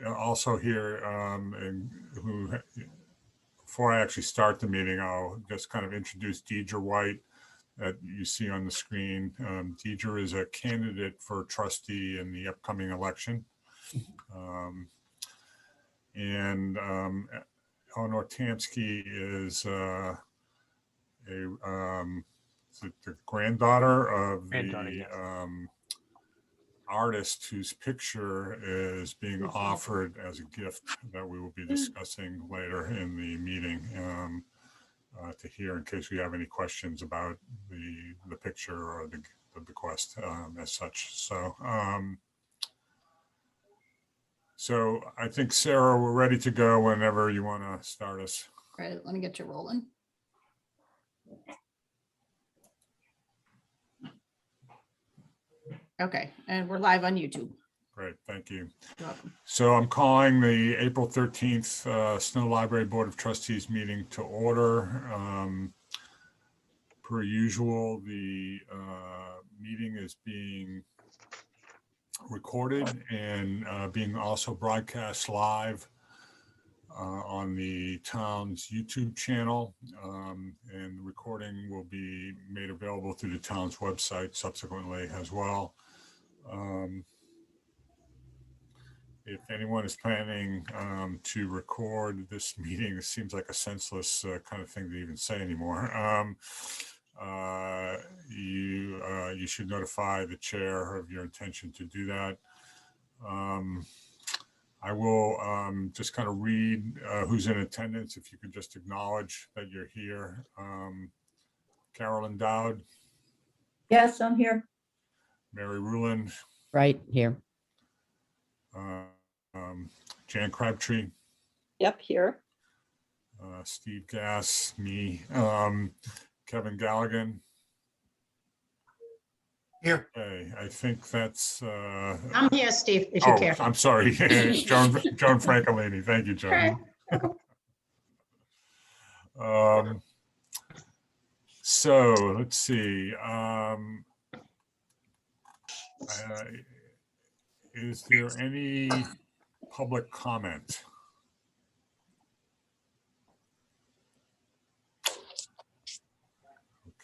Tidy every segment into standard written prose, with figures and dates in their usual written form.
also here, and who, before I actually start the meeting, I'll just kind of introduce Deidre White that you see on the screen. Deidre is a candidate for trustee in the upcoming election. And Eleanor Tansky is the granddaughter of the artist whose picture is being offered as a gift that we will be discussing later in the meeting to hear in case we have any questions about the picture or the bequest as such. So I think, Sarah, we're ready to go whenever you want to start us. Right, let me get you rolling. Okay, and we're live on YouTube. Great, thank you. You're welcome. So I'm calling the April 13th Snow Library Board of Trustees meeting to order. Per usual, the meeting is being recorded and being also broadcast live on the town's YouTube channel, and the recording will be made available through the town's website subsequently as well. If anyone is planning to record this meeting, it seems like a senseless kind of thing to even say anymore. You should notify the chair of your intention to do that. I will just kind of read who's in attendance. If you could just acknowledge that you're here. Carolyn Dowd. Yes, I'm here. Mary Ruland. Right here. Jan Crabtree. Yep, here. Steve Gass, me. Kevin Galligan. Here. Okay, I think that's. I'm here, Steve, if you care. I'm sorry, Joan Francolini. Thank you, Joan. So let's see. Is there any public comment?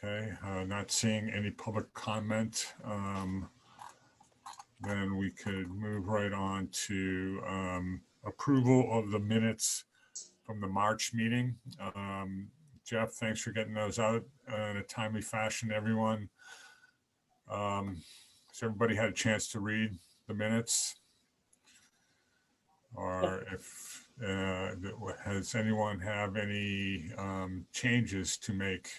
Okay, not seeing any public comment. Then we could move right on to approval of the minutes from the March meeting. Jeff, thanks for getting those out in a timely fashion, everyone. Has everybody had a chance to read the minutes? Or if has anyone have any changes to make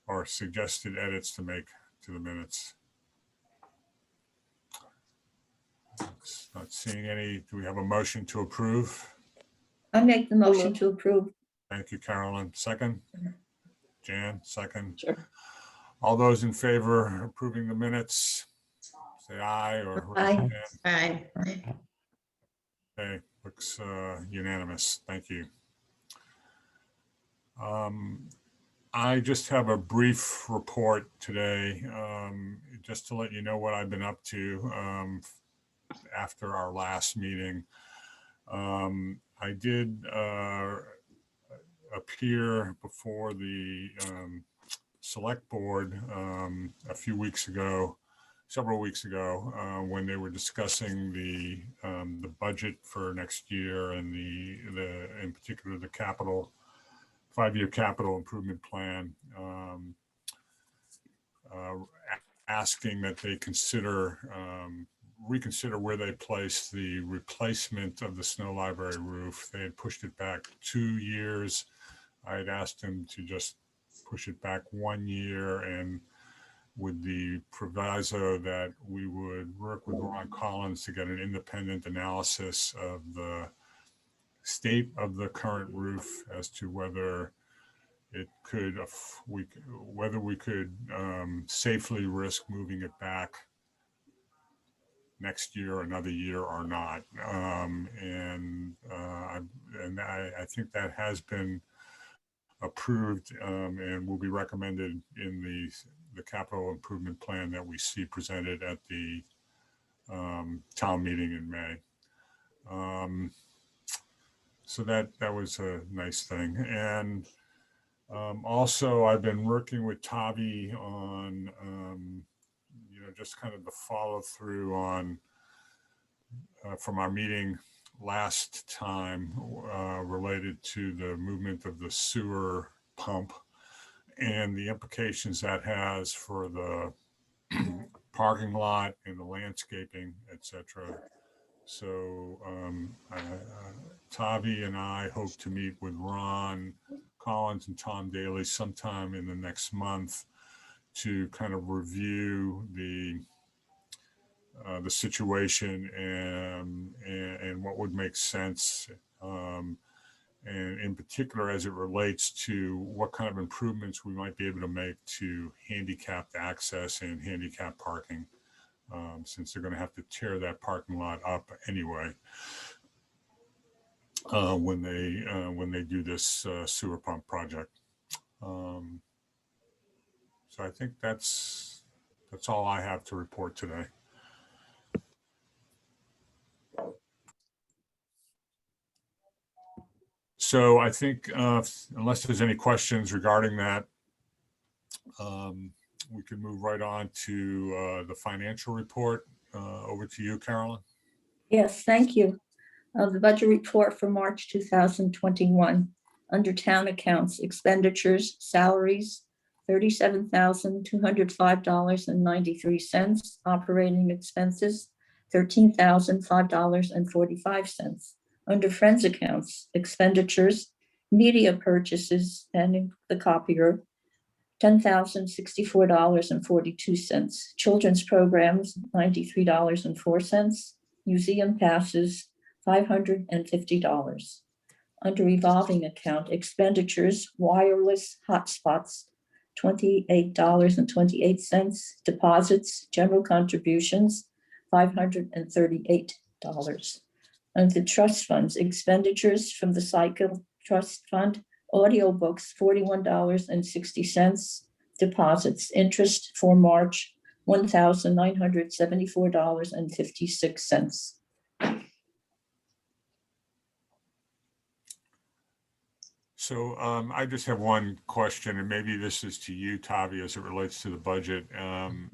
or suggested edits to make to the minutes? Not seeing any. Do we have a motion to approve? I make the motion to approve. Thank you, Carolyn. Second? Jan, second. Sure. All those in favor of approving the minutes, say aye or raise your hand. Aye. Okay, looks unanimous. Thank you. I just have a brief report today, just to let you know what I've been up to after our last meeting. I did appear before the select board a few weeks ago, several weeks ago, when they were discussing the budget for next year and in particular the capital 5-year capital improvement plan, asking that they reconsider where they place the replacement of the Snow Library roof. They had pushed it back 2 years. I had asked them to just push it back 1 year, and with the proviso that we would work with Ron Collins to get an independent analysis of the state of the current roof as to whether it could, whether we could safely risk moving it back next year, another year, or not. And I think that has been approved and will be recommended in the capital improvement plan that we see presented at the town meeting in May. So that was a nice thing. And also, I've been working with Tavi on, just kind of the follow through on from our meeting last time related to the movement of the sewer pump and the implications that has for the parking lot and the landscaping, etc. So Tavi and I hope to meet with Ron Collins and Tom Daly sometime in the next month to kind of review the situation and what would make sense, and in particular as it relates to what kind of improvements we might be able to make to handicapped access and handicapped parking, since they're going to have to tear that parking lot up anyway when they do this sewer pump project. So I think that's all I have to report today. So I think unless there's any questions regarding that, we can move right on to the financial report. Over to you, Carolyn. Yes, thank you. The budget report for March 2021. Under town accounts, expenditures, salaries, $37,205.93. Operating expenses, $13,005.45. Under friends accounts, expenditures, media purchases, and the copier, $10,064.42. Children's programs, $93.04. Museum passes, $550. Under revolving account, expenditures, wireless hotspots, $28.28. Deposits, general contributions, $538. Under trust funds, expenditures from the Cycle Trust Fund, audiobooks, $41.60. Deposits, interest for March, $1,974.56. So I just have one question, and maybe this is to you, Tavi, as it relates to the budget.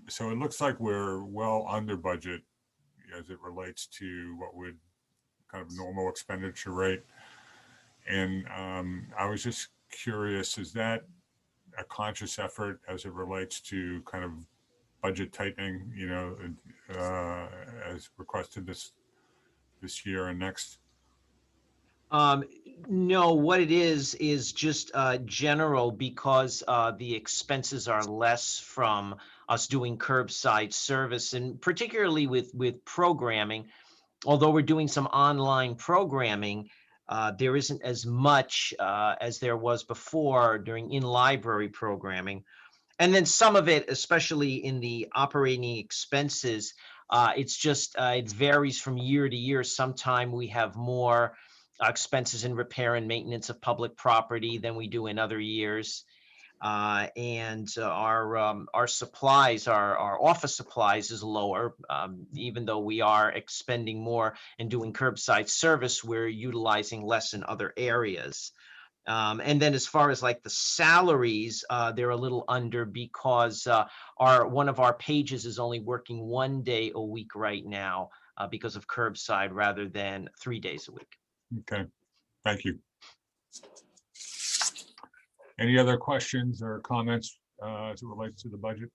So it looks like we're well under budget as it relates to what would kind of normal expenditure rate. And I was just curious, is that a conscious effort as it relates to kind of budget tightening, as requested this year and next? No, what it is just general, because the expenses are less from us doing curbside service, and particularly with programming. Although we're doing some online programming, there isn't as much as there was before during in-library programming. And then some of it, especially in the operating expenses, it's just it varies from year to year. Sometime we have more expenses in repair and maintenance of public property than we do in other years. And our supplies, our office supplies is lower, even though we are expending more and doing curbside service, we're utilizing less in other areas. And then as far as like the salaries, they're a little under because one of our pages is only working 1 day a week right now because of curbside rather than 3 days a week. Okay, thank you. Any other questions or comments as it relates to the budget?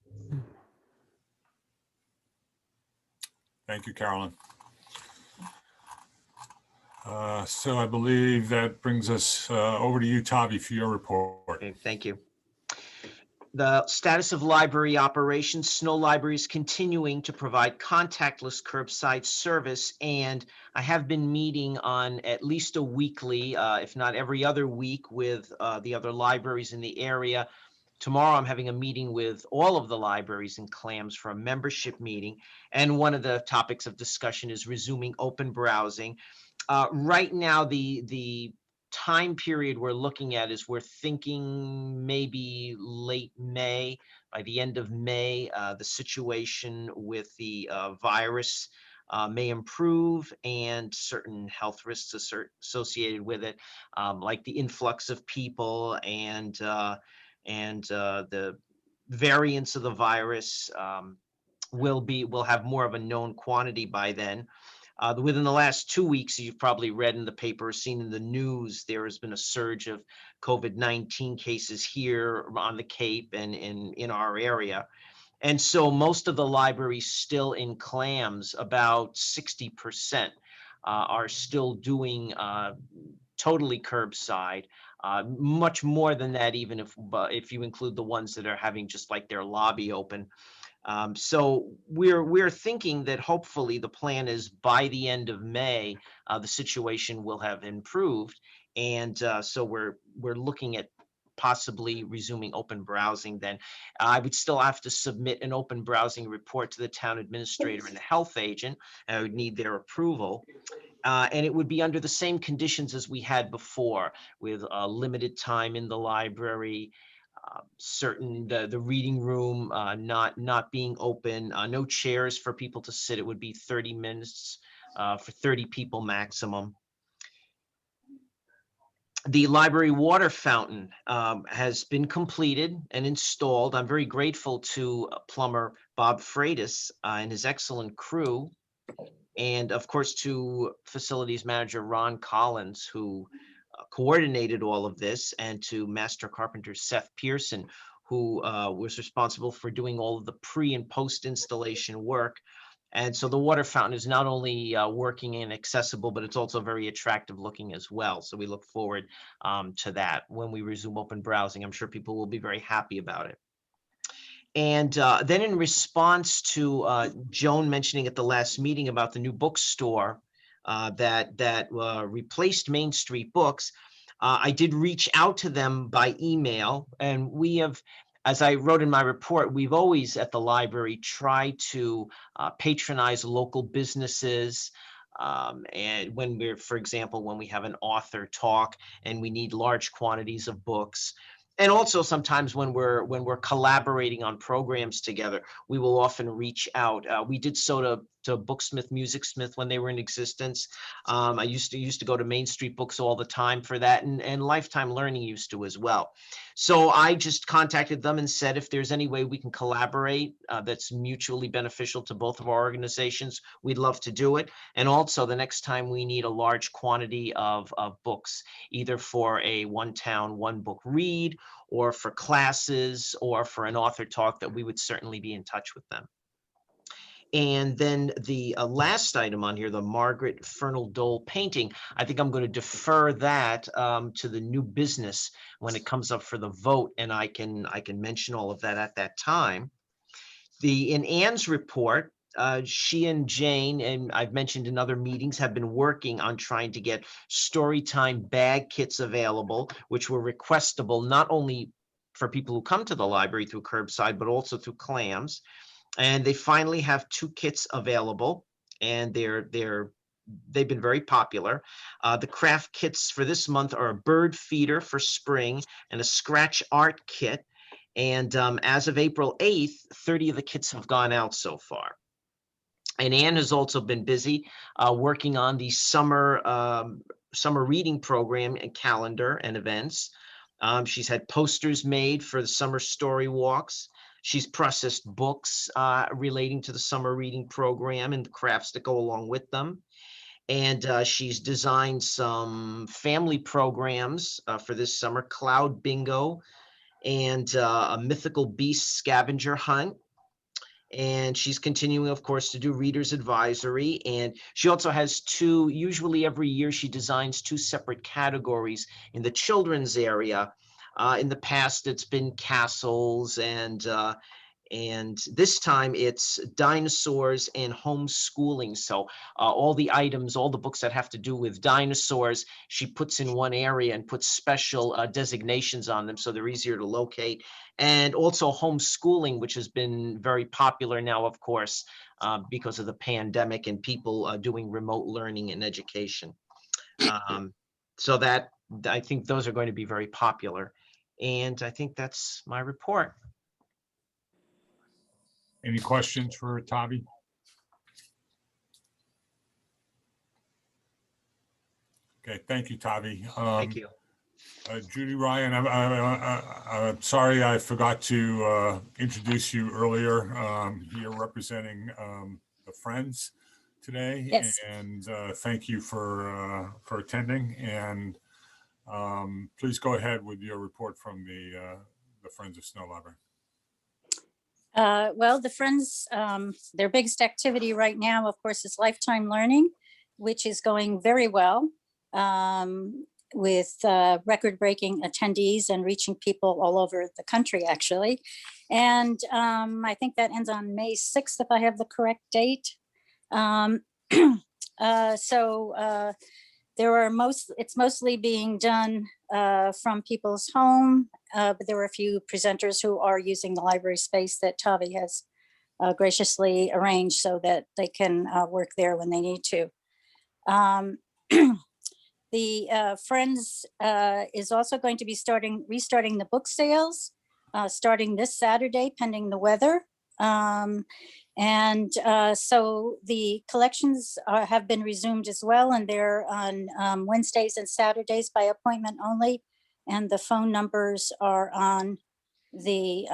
Thank you, Carolyn. So I believe that brings us over to you, Tavi, for your report. Okay, thank you. The status of library operations. Snow Library is continuing to provide contactless curbside service, and I have been meeting on at least a weekly, if not every other week, with the other libraries in the area. Tomorrow I'm having a meeting with all of the libraries in Clams for a membership meeting, and one of the topics of discussion is resuming open browsing. Right now, the time period we're looking at is we're thinking maybe late May. By the end of May, the situation with the virus may improve, and certain health risks associated with it, like the influx of people and the variants of the virus will have more of a known quantity by then. Within the last 2 weeks, you've probably read in the paper, seen in the news, there has been a surge of COVID-19 cases here on the Cape and in our area. And so most of the libraries still in clams, about 60%, are still doing totally curbside. Much more than that, even if you include the ones that are having just like their lobby open. So we're thinking that hopefully the plan is by the end of May, the situation will have improved, and so we're looking at possibly resuming open browsing. Then I would still have to submit an open browsing report to the town administrator and the health agent. I would need their approval. And it would be under the same conditions as we had before, with limited time in the library, the reading room not being open, no chairs for people to sit. It would be 30 minutes for 30 people maximum. The library water fountain has been completed and installed. I'm very grateful to plumber Bob Freitas and his excellent crew, and of course to facilities manager Ron Collins, who coordinated all of this, and to master carpenter Seth Pearson, who was responsible for doing all of the pre and post installation work. And so the water fountain is not only working and accessible, but it's also very attractive looking as well. So we look forward to that when we resume open browsing. I'm sure people will be very happy about it. And then in response to Joan mentioning at the last meeting about the new bookstore that replaced Main Street Books, I did reach out to them by email, and we have, as I wrote in my report, we've always at the library tried to patronize local businesses. And when we're, for example, when we have an author talk and we need large quantities of books, and also sometimes when we're collaborating on programs together, we will often reach out. We did so to Booksmith, Musicsmith when they were in existence. I used to go to Main Street Books all the time for that, and Lifetime Learning used to as well. So I just contacted them and said, if there's any way we can collaborate that's mutually beneficial to both of our organizations, we'd love to do it. And also the next time we need a large quantity of books, either for a one town, one book read, or for classes, or for an author talk, that we would certainly be in touch with them. And then the last item on here, the Margaret Fernald Dole painting, I think I'm going to defer that to the new business when it comes up for the vote, and I can mention all of that at that time. In Ann's report, she and Jane, and I've mentioned in other meetings, have been working on trying to get Storytime bag kits available, which were requestable not only for people who come to the library through curbside, but also through clams. And they finally have 2 kits available, and they've been very popular. The craft kits for this month are a bird feeder for spring and a scratch art kit. And as of April 8th, 30 of the kits have gone out so far. And Anne has also been busy working on the summer reading program and calendar and events. She's had posters made for the summer story walks. She's processed books relating to the summer reading program and the crafts that go along with them. And she's designed some family programs for this summer: Cloud Bingo and a Mythical Beast scavenger hunt. And she's continuing, of course, to do Reader's Advisory. And she also has 2, usually every year, she designs 2 separate categories in the children's area. In the past, it's been castles, and this time it's dinosaurs and homeschooling. So all the items, all the books that have to do with dinosaurs, she puts in one area and puts special designations on them so they're easier to locate. And also homeschooling, which has been very popular now, of course, because of the pandemic and people doing remote learning and education. So that, I think those are going to be very popular. And I think that's my report. Any questions for Tavi? Okay, thank you, Tavi. Thank you. Judy Ryan, I'm sorry I forgot to introduce you earlier. Here representing the Friends today, Yes. and thank you for attending. And please go ahead with your report from the Friends of Snow Library. Well, the Friends, their biggest activity right now, of course, is Lifetime Learning, which is going very well, with record-breaking attendees and reaching people all over the country, actually. And I think that ends on May 6th, if I have the correct date. It's mostly being done from people's home, but there were a few presenters who are using the library space that Tavi has graciously arranged so that they can work there when they need to. The Friends is also going to be restarting the book sales starting this Saturday, pending the weather. So the collections have been resumed as well, and they're on Wednesdays and Saturdays by appointment only. And the phone numbers are on the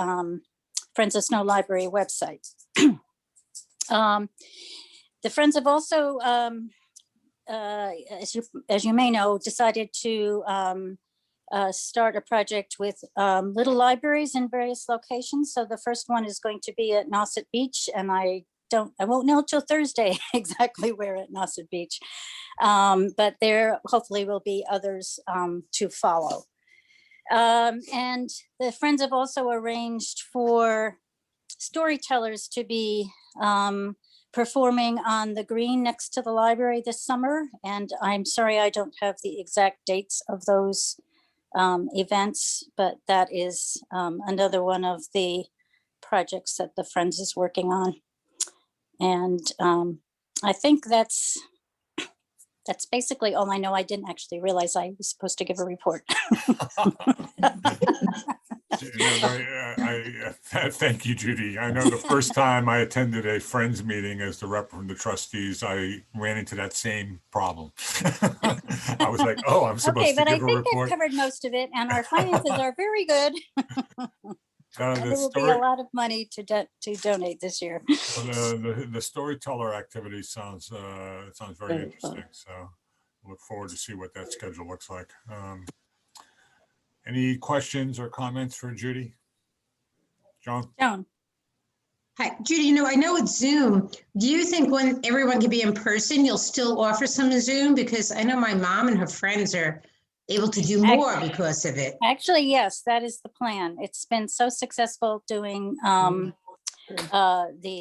Friends of Snow Library website. The Friends have also, as you may know, decided to start a project with little libraries in various locations. So the first one is going to be at Nauset Beach, and I won't know till Thursday exactly where at Nauset Beach, but there hopefully will be others to follow. And the Friends have also arranged for storytellers to be performing on the green next to the library this summer. And I'm sorry, I don't have the exact dates of those events, but that is another one of the projects that the Friends is working on. And I think that's basically all I know. I didn't actually realize I was supposed to give a report. Thank you, Judy. I know the first time I attended a Friends meeting as the rep from the trustees, I ran into that same problem. I was like, oh, I'm supposed Okay, to but I give a think report. I've covered most of it, and our finances are very good. And there will be a lot of money to donate this year. The storyteller activity sounds very interesting. So I look forward to see what that schedule looks like. Any questions or comments for Judy? Joan? Joan. Hi, Judy, I know it's Zoom. Do you think when everyone can be in person, you'll still offer some Zoom? Because I know my mom and her friends are able to do more because of it. Actually, yes, that is the plan. It's been so successful doing the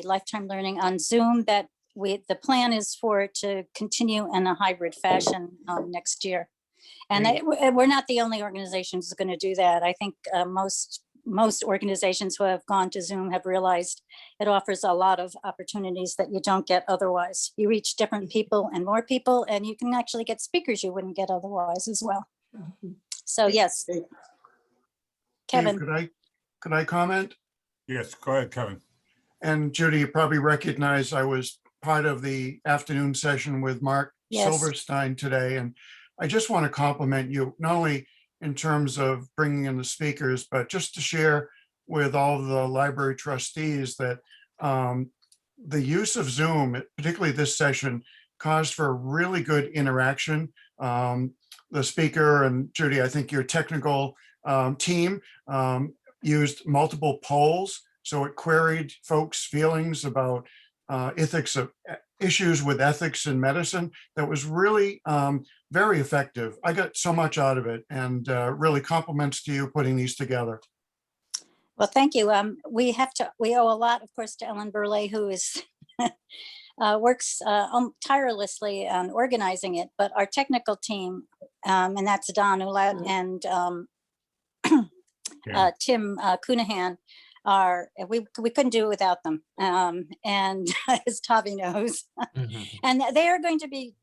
Lifetime Learning on Zoom that the plan is for it to continue in a hybrid fashion next year. And we're not the only organizations going to do that. I think most organizations who have gone to Zoom have realized it offers a lot of opportunities that you don't get otherwise. You reach different people and more people, and you can actually get speakers you wouldn't get otherwise as well. So yes. Kevin. Dave, could I comment? Yes, go ahead, Kevin. And Judy, you probably recognize I was part of the afternoon session with Mark Silverstein today. And I just want to compliment you, not only in terms of bringing in the speakers, but just to share with all of the library trustees that the use of Zoom, particularly this session, caused for really good interaction. The speaker and Judy, I think your technical team used multiple polls. So it queried folks' feelings about ethics of issues with ethics in medicine. That was really very effective. I got so much out of it, and really compliments to you putting these together. Well, thank you. We owe a lot, of course, to Ellen Burley, who is works tirelessly on organizing it, but our technical team, and that's Don Ouellette and Tim Cunahan, we couldn't do it without them, and as Tavi knows. And they are going to be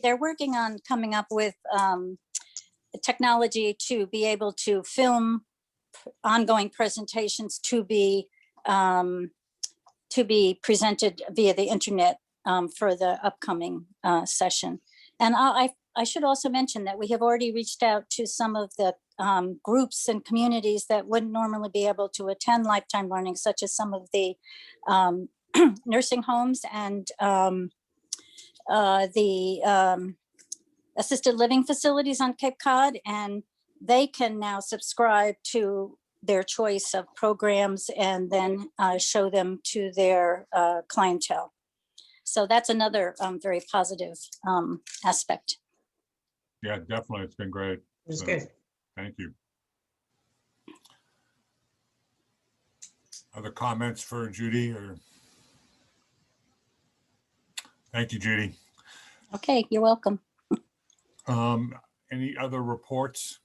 they're working on coming up with technology to be able to film ongoing presentations to be presented via the internet for the upcoming session. And I should also mention that we have already reached out to some of the groups and communities that wouldn't normally be able to attend Lifetime Learning, such as some of the nursing homes and the assisted living facilities on Cape Cod. And they can now subscribe to their choice of programs and then show them to their clientele. So that's another very positive aspect. Yeah, definitely. It's been great. It's So, good. thank you. Other comments for Judy or? Thank you, Judy. Okay, you're welcome. Any other reports?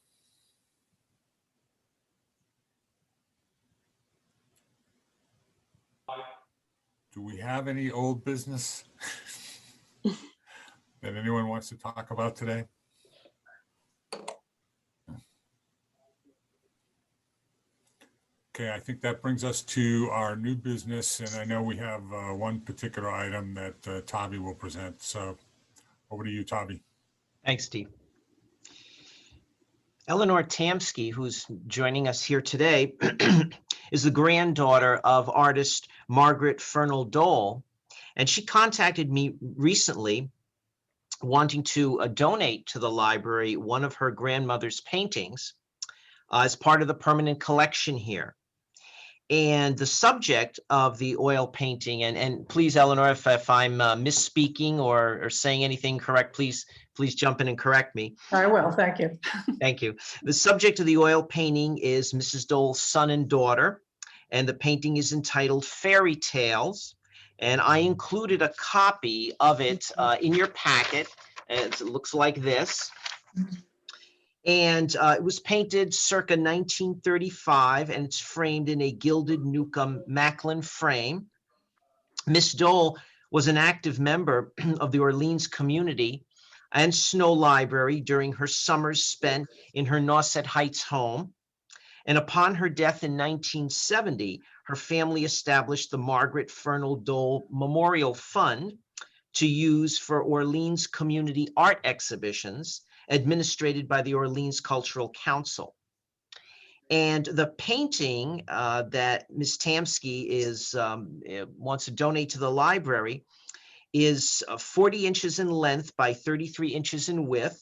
Do we have any old business that anyone wants to talk about today? Okay, I think that brings us to our new business, and I know we have one particular item that Tavi will present. So over to you, Tavi. Thanks, Steve. Eleanor Tamsky, who's joining us here today, is the granddaughter of artist Margaret Fernald Dole, and she contacted me recently wanting to donate to the library one of her grandmother's paintings as part of the permanent collection here. And the subject of the oil painting, and please, Eleanor, if I'm misspeaking or saying anything correct, please jump in and correct me. I will, thank you. Thank you. The subject of the oil painting is Mrs. Dole's son and daughter, and the painting is entitled Fairy Tales. And I included a copy of it in your packet. And it looks like this. And it was painted circa 1935, and it's framed in a gilded Newcomb Macklin frame. Miss Dole was an active member of the Orleans community and Snow Library during her summers spent in her Nauset Heights home. And upon her death in 1970, her family established the Margaret Fernald Dole Memorial Fund to use for Orleans community art exhibitions administered by the Orleans Cultural Council. And the painting that Ms. Tamsky wants to donate to the library is 40 inches in length by 33 inches in width.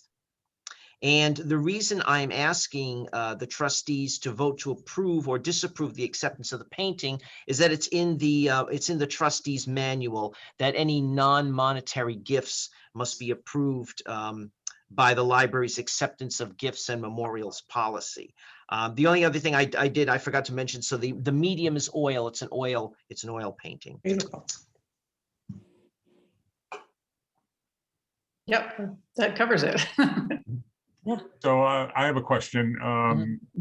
And the reason I'm asking the trustees to vote to approve or disapprove the acceptance of the painting is that it's in the trustees manual that any non-monetary gifts must be approved by the library's acceptance of gifts and memorials policy. The only other thing I forgot to mention, so the medium is oil. It's an oil painting. Beautiful. Yep, that covers it. So I have a question.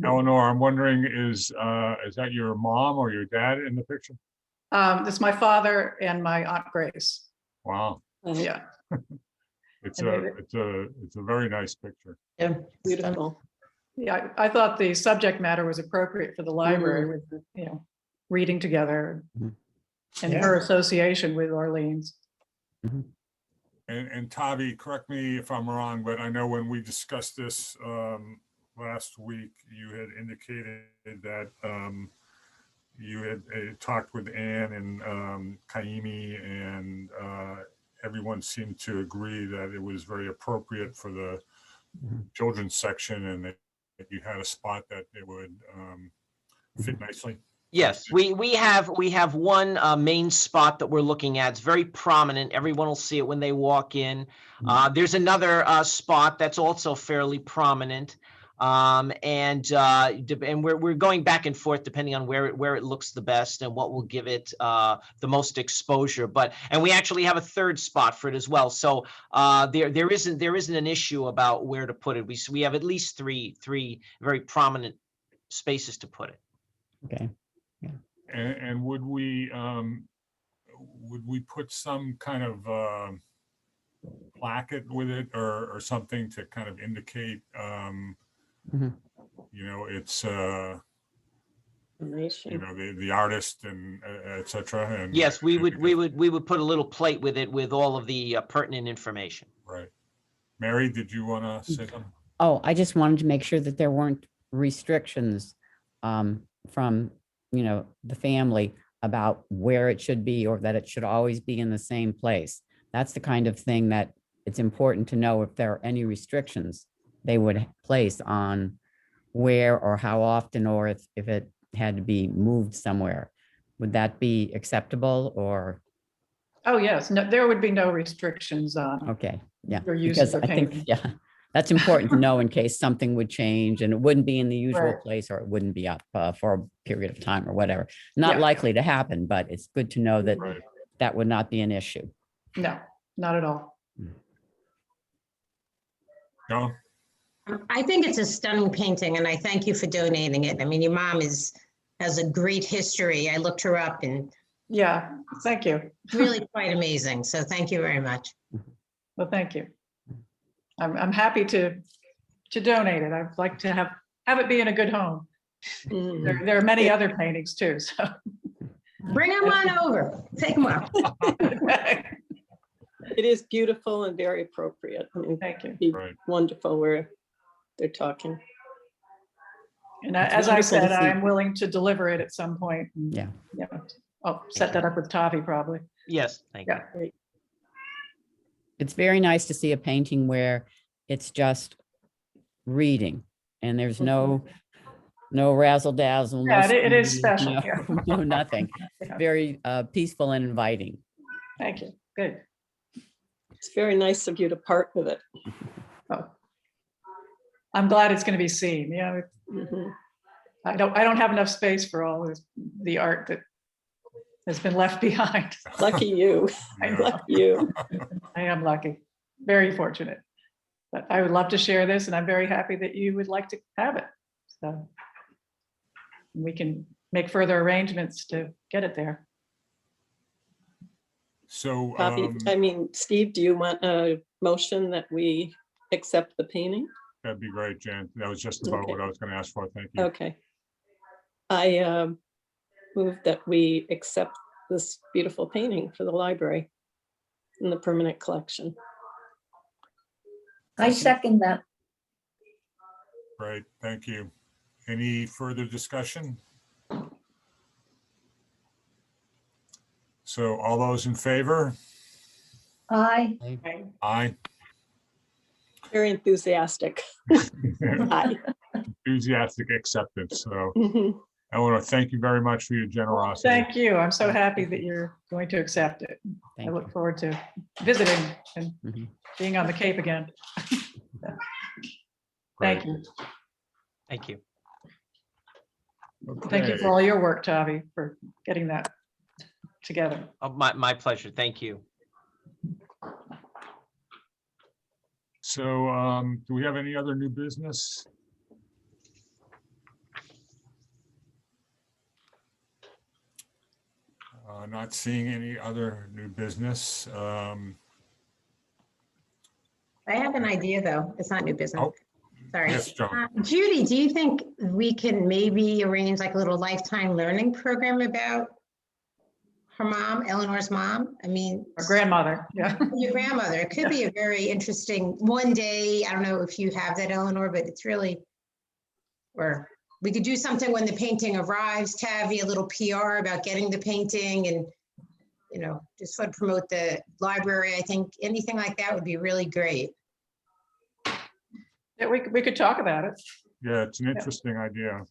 Eleanor, I'm wondering, is that your mom or your dad in the picture? It's my father and my Aunt Grace. Wow. Yeah. It's a very nice picture. Yeah, beautiful. Yeah, I thought the subject matter was appropriate for the library with, reading together and her association with Orleans. And Tavi, correct me if I'm wrong, but I know when we discussed this last week, you had indicated that you had talked with Anne and Kaimi, and everyone seemed to agree that it was very appropriate for the children's section, and that you had a spot that it would fit nicely. Yes, we have one main spot that we're looking at. It's very prominent. Everyone will see it when they walk in. There's another spot that's also fairly prominent, and we're going back and forth depending on where it looks the best and what will give it the most exposure. And we actually have a third spot for it as well. So there isn't an issue about where to put it. We have at least three very prominent spaces to put it. Okay. And would we put some kind of placket with it or something to kind of indicate, it's the artist and et cetera? And yes, we would put a little plate with it with all of the pertinent information. Right. Mary, did you want to say something? Oh, I just wanted to make sure that there weren't restrictions from, the family about where it should be or that it should always be in the same place. That's the kind of thing that it's important to know if there are any restrictions they would place on where or how often, or if it had to be moved somewhere. Would that be acceptable or, Oh, yes, no, there would be no restrictions on okay, yeah. your use of Because the I think, painting. yeah, that's important to know in case something would change and it wouldn't be in the usual Right. place or it wouldn't be up for a period of time or whatever. Not Yeah. likely to happen, but it's good to know that Right. that would not be an issue. No, not at all. No? I think it's a stunning painting and I thank you for donating it. I mean, your mom has a great history. I looked her up and Yeah, thank you. really quite amazing. So thank you very much. Well, thank you. I'm happy to donate it. I'd like to have it be in a good home. There are many other paintings too, so. Bring them on over. Take them up. It is beautiful and very appropriate. I mean, Thank you. be Right. wonderful where they're talking. And It's as I wonderful to said, see. I'm willing to deliver it at some point. and, Yeah. Yeah, I'll set that up with Tavi probably. Yes, thank you. Yeah. It's very nice to see a painting where it's just reading and there's no razzle dazzle. Yeah, it is special, No, yeah. no, nothing. Yeah. Very peaceful and inviting. Thank you. Good. It's very nice of you to part with it. Oh. I'm glad it's going to be seen. Yeah, Mhm. I don't have enough space for all the art that has been left behind. Lucky you. Yeah. Lucky you. I am lucky, very fortunate. But I would love to share this and I'm very happy that you would like to have it. So we can make further arrangements to get it there. So, Bobby, I mean, Steve, do you want a motion that we accept the painting? that'd be great, Jan. That was just about Okay. what I was going to ask for. Thank you. Okay. I move that we accept this beautiful painting for the library in the permanent collection. I second that. Great, thank you. Any further discussion? So all those in favor? Aye. Aye. Very enthusiastic. Aye. Enthusiastic acceptance. So Mhm. Eleanor, thank you very much for your generosity. Thank you. I'm so happy that you're going to accept it. I Thank you. look forward to visiting and Mhm. being on the Cape again. Thank Great. you. Thank you. Thank you Okay. for all your work, Tavi, for getting that together. Oh, my pleasure. Thank you. So do we have any other new business? Not seeing any other new business. I have an idea though. It's not new business. Oh, Sorry. yes, Joan. Judy, do you think we can maybe arrange like a little lifetime learning program about her mom, Eleanor's mom? I mean, Our grandmother, yeah. your grandmother. It could be a very interesting one day. I don't know if you have that, Eleanor, but it's really, or we could do something when the painting arrives, Tavi, a little PR about getting the painting and, you know, just sort of promote the library. I think anything like that would be really great. Yeah, we could talk about it. Yeah, it's an interesting idea,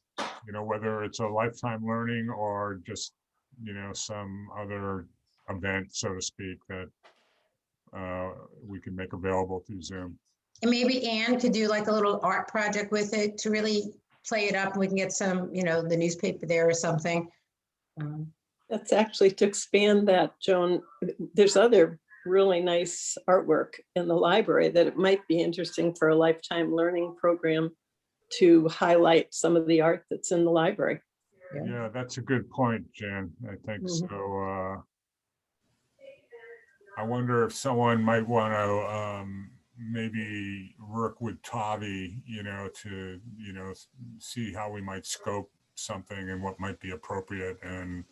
you know, whether it's a lifetime learning or just, you know, some other event, so to speak, that we can make available through Zoom. And maybe Anne could do like a little art project with it to really play it up. We can get some, you know, the newspaper there or something. That's actually to expand that, Joan. There's other really nice artwork in the library that it might be interesting for a lifetime learning program to highlight some of the art that's in the library. Yeah, that's a good point, Jan. I think Mhm. so. I wonder if someone might want to maybe work with Tavi, you know, to, you know, see how we might scope something and what might be appropriate and,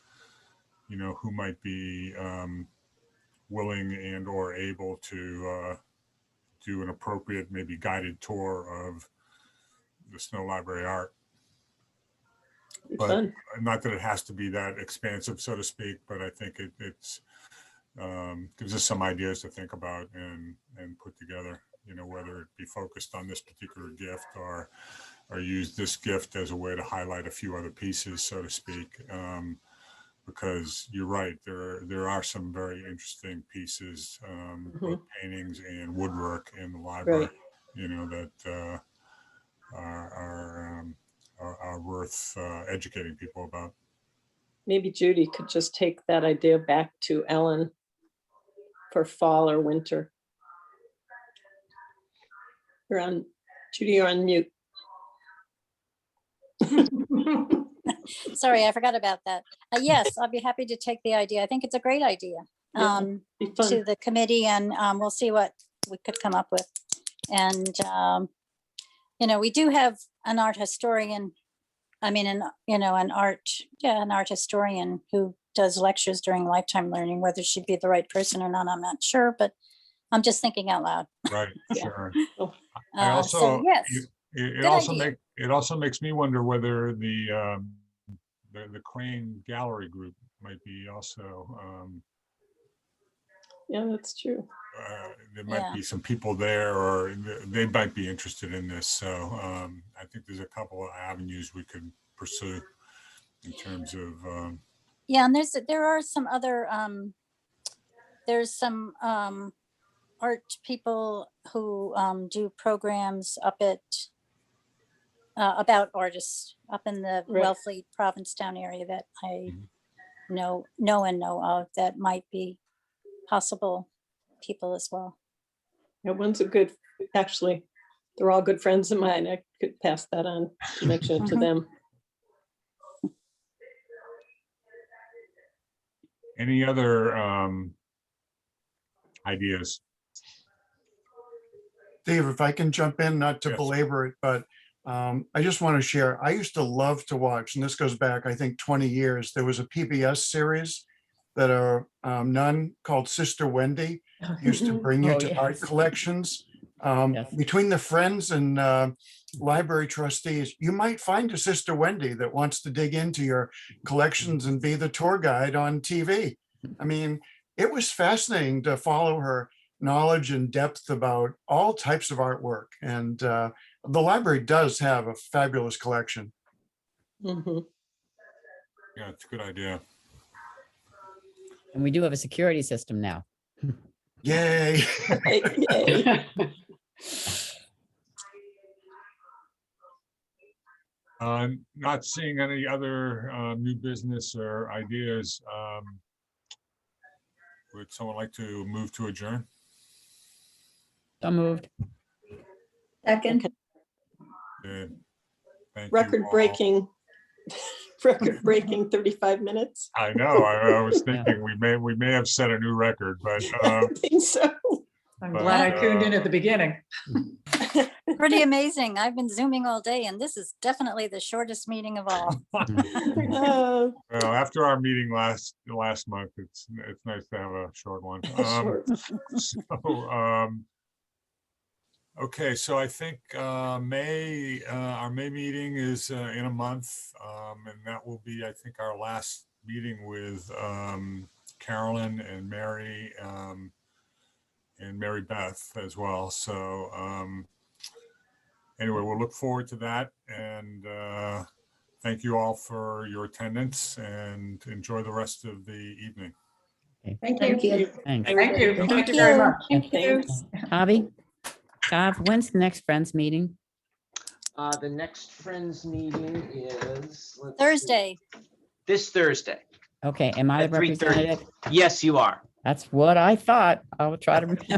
you know, who might be willing and or able to do an appropriate, maybe guided tour of the Snow Library art. Be But fun. not that it has to be that expansive, so to speak, but I think it's gives us some ideas to think about and put together, whether it be focused on this particular gift or use this gift as a way to highlight a few other pieces, so to speak. Because you're right, there are some very interesting pieces, both paintings and woodwork in the library, Right. that are worth educating people about. Maybe Judy could just take that idea back to Ellen for fall or winter. Judy, you're on mute. Sorry, I forgot about that. Yes, I'll be happy to take the idea. I think it's a great idea Yeah, be to fun. the committee, and we'll see what we could come up with. And, we do have an art historian. I mean, an art historian who does lectures during lifetime learning. Whether she'd be the right person or not, I'm not sure, but I'm just thinking out loud. Right, Yeah. sure. Oh. I also, yes, it good also idea. it also makes me wonder whether the Crane Gallery Group might be also, Yeah, that's true. there might Yeah. be some people there, or they might be interested in this. So I think there's a couple of avenues we could pursue in terms of. Yeah, and there are some other there's some art people who do programs up at about artists up in the Right. Wellfleet Provincetown area that I Mhm. know of that might be possible people as well. Yeah, one's a good, actually, they're all good friends of mine. I could pass that on, mention it to Mhm. them. Any other ideas? Dave, if I can jump in, not to Yes. belabor it, but I just want to share, I used to love to watch, and this goes back, I think, 20 years. There was a PBS series that a nun called Sister Wendy used to bring you Oh, to art yes. collections. Yes. Between the friends and library trustees, you might find a Sister Wendy that wants to dig into your collections and be the tour guide on TV. I mean, it was fascinating to follow her knowledge and depth about all types of artwork. And the library does have a fabulous collection. Mhm. Yeah, it's a good idea. And we do have a security system now. Yay. Yay. Not seeing any other new business or ideas. Would someone like to move to adjourn? So moved. Second, Good. Thank you Record all. breaking, record breaking 35 minutes. I know. I was Yeah. thinking we may have set a new record, but I think so. I'm But, glad I tuned in at the beginning. Pretty amazing. I've been Zooming all day, and this is definitely the shortest meeting of all. Uh, well, after our meeting last month, it's nice to have a short one. Sure. Okay, so I think our May meeting is in a month, and that will be, I think, our last meeting with Carolyn and Mary and Mary Beth as well. So anyway, we'll look forward to that, and thank you all for your attendance, and enjoy the rest of the evening. Thank thank you. you. Thanks. Thank you. Thank Thank you very you. much. Thank you. Tavi, when's the next Friends meeting? The next Friends meeting is let's see, Thursday. this Thursday. Okay, am I At the 3:30. representative? Yes, you are. That's what I thought. I will try to remember.